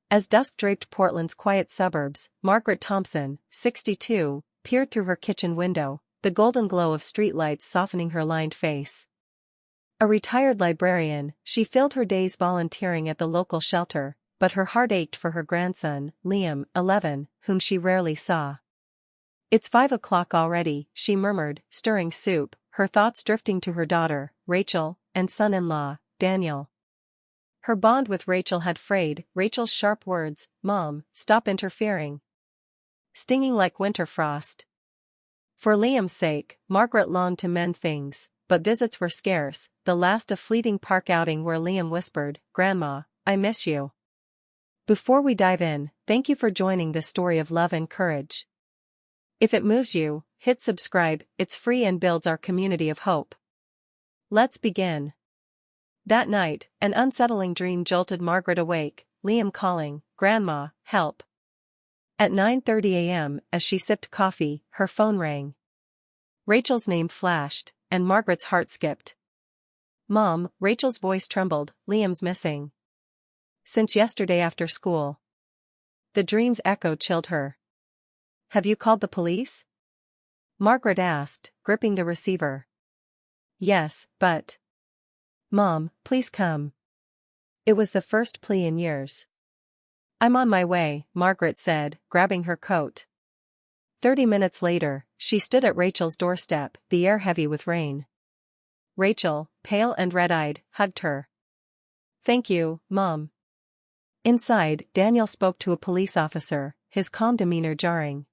As dusk draped Portland's quiet suburbs, Margaret Thompson, 62, peered through her kitchen window, the golden glow of streetlights softening her lined face. A retired librarian, she filled her days volunteering at the local shelter, but her heart ached for her grandson, Liam, 11, whom she rarely saw. "It's 5 o'clock already," she murmured, stirring soup, her thoughts drifting to her daughter, Rachel, and son-in-law, Daniel. Her bond with Rachel had frayed, Rachel's sharp words, "Mom, stop interfering," stinging like winter frost. For Liam's sake, Margaret longed to mend things, but visits were scarce, the last a fleeting park outing where Liam whispered, "Grandma, I miss you." Before we dive in, thank you for joining this story of love and courage. If it moves you, hit subscribe, it's free and builds our community of hope. Let's begin. That night, an unsettling dream jolted Margaret awake, Liam calling, "Grandma, help." At 9:30 a.m., as she sipped coffee, her phone rang. Rachel's name flashed, and Margaret's heart skipped. "Mom," Rachel's voice trembled, "Liam's missing. Since yesterday after school." The dream's echo chilled her. "Have you called the police?" Margaret asked, gripping the receiver. "Yes, but—" "Mom, please come." It was the first plea in years. "I'm on my way," Margaret said, grabbing her coat. 30 minutes later, she stood at Rachel's doorstep, the air heavy with rain. Rachel, pale and red-eyed, hugged her. "Thank you, Mom." Inside, Daniel spoke to a police officer, his calm demeanor jarring.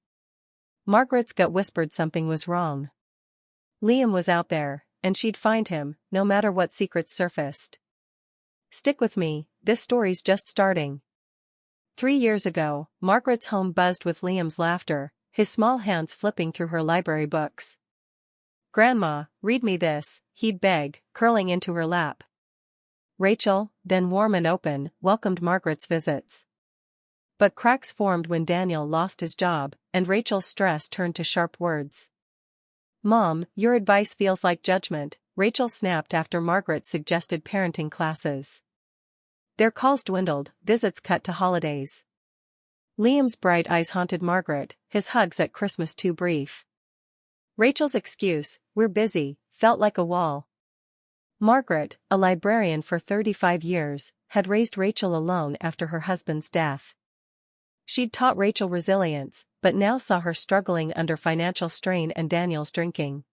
Margaret's gut whispered something was wrong. Liam was out there, and she'd find him, no matter what secrets surfaced. Stick with me, this story's just starting. 3 years ago, Margaret's home buzzed with Liam's laughter, his small hands flipping through her library books. "Grandma, read me this," he'd beg, curling into her lap. Rachel, then warm and open, welcomed Margaret's visits. But cracks formed when Daniel lost his job, and Rachel's stress turned to sharp words. "Mom, your advice feels like judgment," Rachel snapped after Margaret suggested parenting classes. Their calls dwindled, visits cut to holidays. Liam's bright eyes haunted Margaret, his hugs at Christmas too brief. Rachel's excuse, "We're busy," felt like a wall. Margaret, a librarian for 35 years, had raised Rachel alone after her husband's death. She'd taught Rachel resilience, but now saw her struggling under financial strain and Daniel's drinking.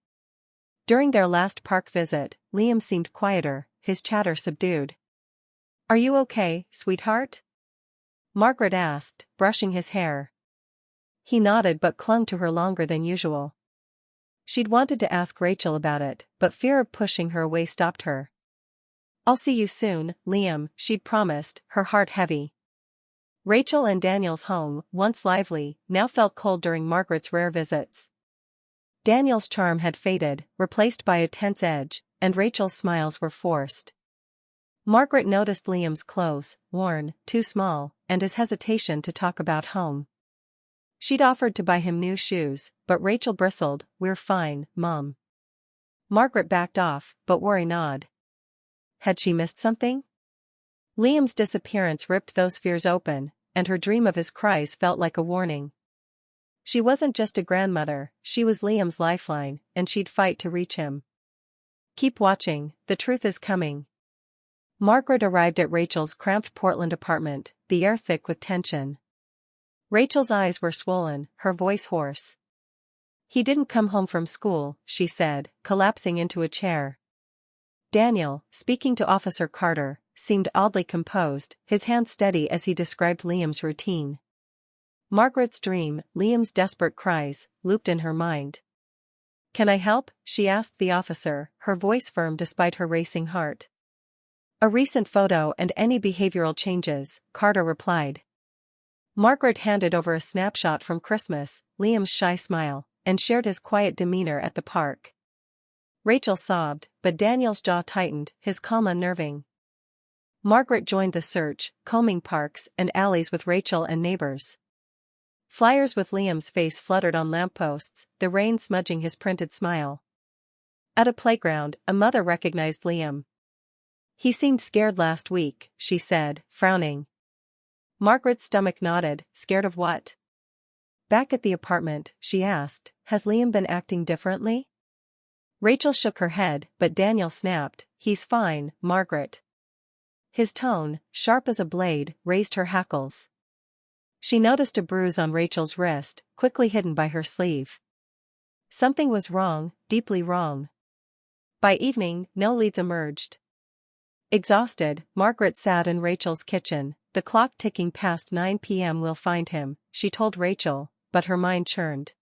During their last park visit, Liam seemed quieter, his chatter subdued. "Are you okay, sweetheart?" Margaret asked, brushing his hair. He nodded but clung to her longer than usual. She'd wanted to ask Rachel about it, but fear of pushing her away stopped her. "I'll see you soon, Liam," she'd promised, her heart heavy. Rachel and Daniel's home, once lively, now felt cold during Margaret's rare visits. Daniel's charm had faded, replaced by a tense edge, and Rachel's smiles were forced. Margaret noticed Liam's clothes, worn, too small, and his hesitation to talk about home. She'd offered to buy him new shoes, but Rachel bristled, "We're fine, Mom." Margaret backed off, but worry gnawed. Had she missed something? Liam's disappearance ripped those fears open, and her dream of his cries felt like a warning. She wasn't just a grandmother, she was Liam's lifeline, and she'd fight to reach him. "Keep watching, the truth is coming." Margaret arrived at Rachel's cramped Portland apartment, the air thick with tension. Rachel's eyes were swollen, her voice hoarse. "He didn't come home from school," she said, collapsing into a chair. Daniel, speaking to Officer Carter, seemed oddly composed, his hands steady as he described Liam's routine. Margaret's dream, Liam's desperate cries, looped in her mind. "Can I help?" she asked the officer, her voice firm despite her racing heart. "A recent photo and any behavioral changes," Carter replied. Margaret handed over a snapshot from Christmas, Liam's shy smile, and shared his quiet demeanor at the park. Rachel sobbed, but Daniel's jaw tightened, his calm unnerving. Margaret joined the search, combing parks and alleys with Rachel and neighbors. Flyers with Liam's face fluttered on lampposts, the rain smudging his printed smile. At a playground, a mother recognized Liam. "He seemed scared last week," she said, frowning. Margaret's stomach knotted, scared of what? Back at the apartment, she asked, has Liam been acting differently? Rachel shook her head, but Daniel snapped, he's fine, Margaret. His tone, sharp as a blade, raised her hackles. She noticed a bruise on Rachel's wrist, quickly hidden by her sleeve. Something was wrong, deeply wrong. By evening, no leads emerged. Exhausted, Margaret sat in Rachel's kitchen, the clock ticking past 9 p.m. We'll find him, she told Rachel, but her mind churned.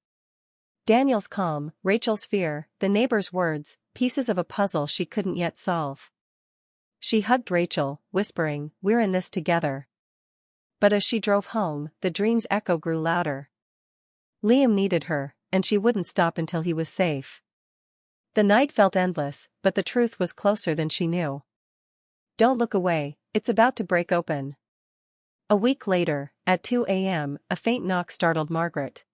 Daniel's calm, Rachel's fear, the neighbor's words, pieces of a puzzle she couldn't yet solve. She hugged Rachel, whispering, we're in this together. But as she drove home, the dream's echo grew louder. Liam needed her, and she wouldn't stop until he was safe. The night felt endless, but the truth was closer than she knew. Don't look away, it's about to break open. A week later, at 2 a.m., a faint knock startled Margaret.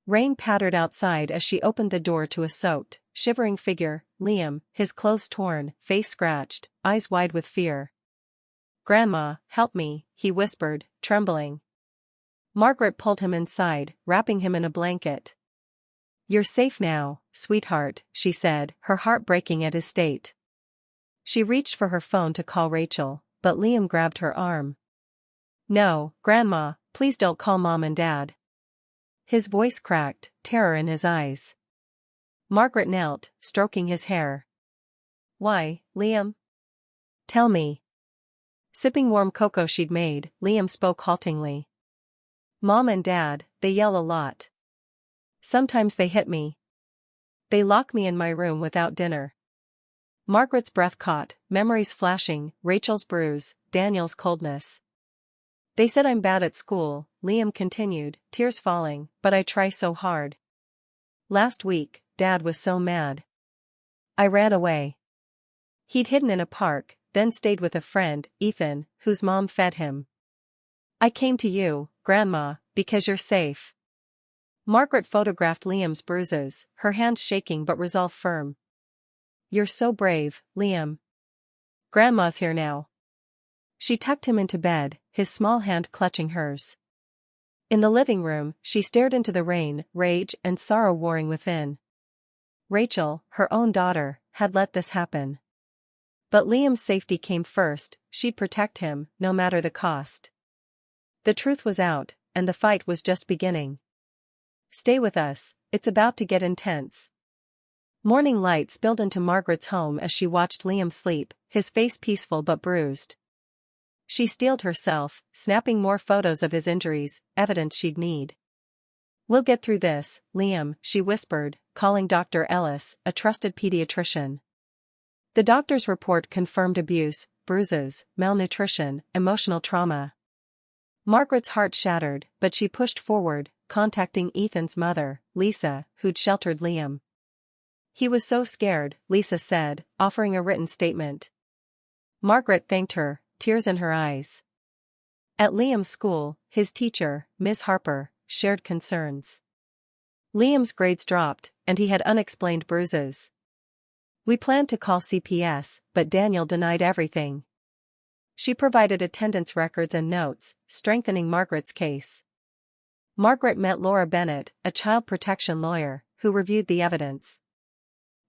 Rain pattered outside as she opened the door to a soaked, shivering figure, Liam, his clothes torn, face scratched, eyes wide with fear. Grandma, help me, he whispered, trembling. Margaret pulled him inside, wrapping him in a blanket. You're safe now, sweetheart, she said, her heart breaking at his state. She reached for her phone to call Rachel, but Liam grabbed her arm. No, Grandma, please don't call Mom and Dad. His voice cracked, terror in his eyes. Margaret knelt, stroking his hair. Why, Liam? Tell me. Sipping warm cocoa she'd made, Liam spoke haltingly. Mom and Dad, they yell a lot. Sometimes they hit me. They lock me in my room without dinner. Margaret's breath caught, memories flashing, Rachel's bruise, Daniel's coldness. They said I'm bad at school, Liam continued, tears falling, but I try so hard. Last week, Dad was so mad. I ran away. He'd hidden in a park, then stayed with a friend, Ethan, whose mom fed him. I came to you, Grandma, because you're safe. Margaret photographed Liam's bruises, her hands shaking but resolve firm. You're so brave, Liam. Grandma's here now. She tucked him into bed, his small hand clutching hers. In the living room, she stared into the rain, rage and sorrow warring within. Rachel, her own daughter, had let this happen. But Liam's safety came first, she'd protect him, no matter the cost. The truth was out, and the fight was just beginning. Stay with us, it's about to get intense. Morning light spilled into Margaret's home as she watched Liam sleep, his face peaceful but bruised. She steeled herself, snapping more photos of his injuries, evidence she'd need. We'll get through this, Liam, she whispered, calling Dr. Ellis, a trusted pediatrician. The doctor's report confirmed abuse, bruises, malnutrition, emotional trauma. Margaret's heart shattered, but she pushed forward, contacting Ethan's mother, Lisa, who'd sheltered Liam. He was so scared, Lisa said, offering a written statement. Margaret thanked her, tears in her eyes. At Liam's school, his teacher, Ms. Harper, shared concerns. Liam's grades dropped, and he had unexplained bruises. We planned to call CPS, but Daniel denied everything. She provided attendance records and notes, strengthening Margaret's case. Margaret met Laura Bennett, a child protection lawyer, who reviewed the evidence.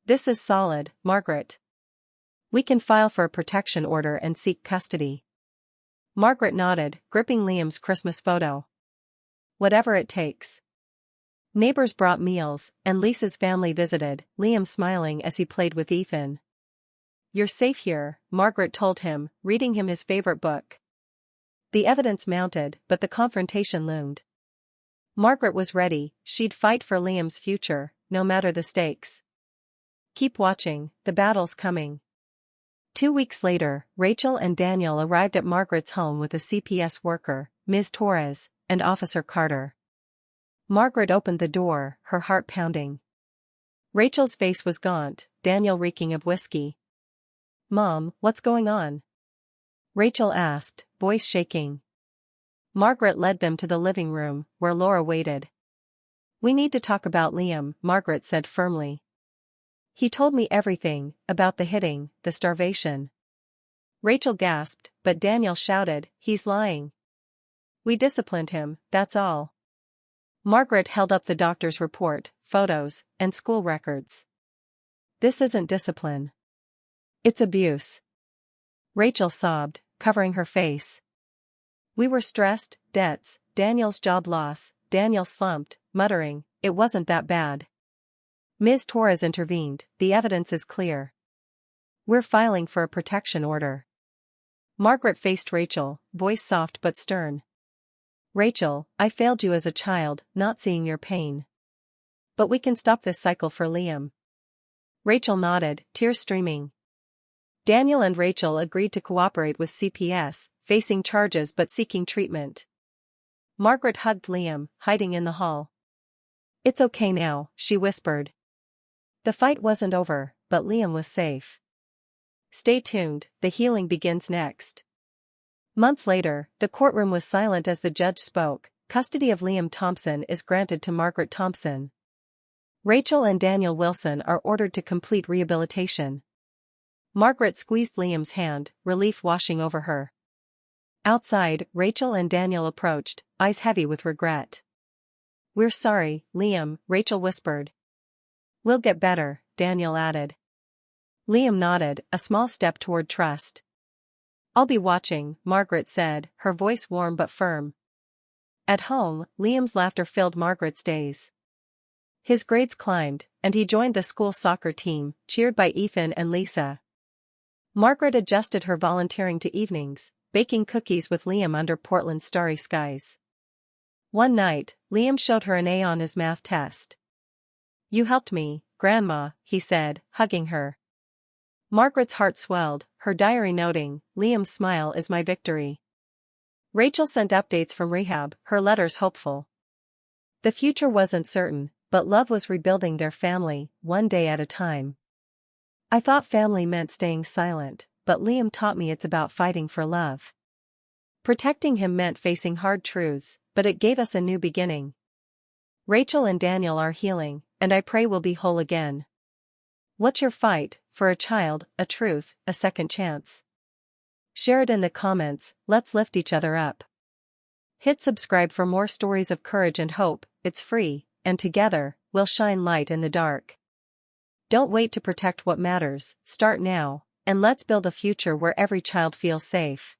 This is solid, Margaret. We can file for a protection order and seek custody. Margaret nodded, gripping Liam's Christmas photo. Whatever it takes. Neighbors brought meals, and Lisa's family visited, Liam smiling as he played with Ethan. You're safe here, Margaret told him, reading him his favorite book. The evidence mounted, but the confrontation loomed. Margaret was ready, she'd fight for Liam's future, no matter the stakes. Keep watching, the battle's coming. 2 weeks later, Rachel and Daniel arrived at Margaret's home with a CPS worker, Ms. Torres, and Officer Carter. Margaret opened the door, her heart pounding. Rachel's face was gaunt, Daniel reeking of whiskey. Mom, what's going on? Rachel asked, voice shaking. Margaret led them to the living room, where Laura waited. We need to talk about Liam, Margaret said firmly. He told me everything, about the hitting, the starvation. Rachel gasped, but Daniel shouted, he's lying. We disciplined him, that's all. Margaret held up the doctor's report, photos, and school records. This isn't discipline. It's abuse. Rachel sobbed, covering her face. We were stressed, debts, Daniel's job loss. Daniel slumped, muttering, "It wasn't that bad." Ms. Torres intervened, "The evidence is clear. We're filing for a protection order." Margaret faced Rachel, voice soft but stern. "Rachel, I failed you as a child, not seeing your pain. But we can stop this cycle for Liam." Rachel nodded, tears streaming. Daniel and Rachel agreed to cooperate with CPS, facing charges but seeking treatment. Margaret hugged Liam, hiding in the hall. "It's okay now," she whispered. The fight wasn't over, but Liam was safe. Stay tuned, the healing begins next. Months later, the courtroom was silent as the judge spoke. Custody of Liam Thompson is granted to Margaret Thompson. Rachel and Daniel Wilson are ordered to complete rehabilitation. Margaret squeezed Liam's hand, relief washing over her. Outside, Rachel and Daniel approached, eyes heavy with regret. "We're sorry, Liam," Rachel whispered. "We'll get better," Daniel added. Liam nodded, a small step toward trust. "I'll be watching," Margaret said, her voice warm but firm. At home, Liam's laughter filled Margaret's days. His grades climbed, and he joined the school soccer team, cheered by Ethan and Lisa. Margaret adjusted her volunteering to evenings, baking cookies with Liam under Portland's starry skies. One night, Liam showed her an A on his math test. "You helped me, Grandma," he said, hugging her. Margaret's heart swelled, her diary noting, "Liam's smile is my victory." Rachel sent updates from rehab, her letters hopeful. The future wasn't certain, but love was rebuilding their family, one day at a time. "I thought family meant staying silent, but Liam taught me it's about fighting for love. Protecting him meant facing hard truths, but it gave us a new beginning. Rachel and Daniel are healing, and I pray we'll be whole again." What's your fight, for a child, a truth, a second chance? Share it in the comments, let's lift each other up. Hit subscribe for more stories of courage and hope, it's free, and together, we'll shine light in the dark. Don't wait to protect what matters, start now, and let's build a future where every child feels safe.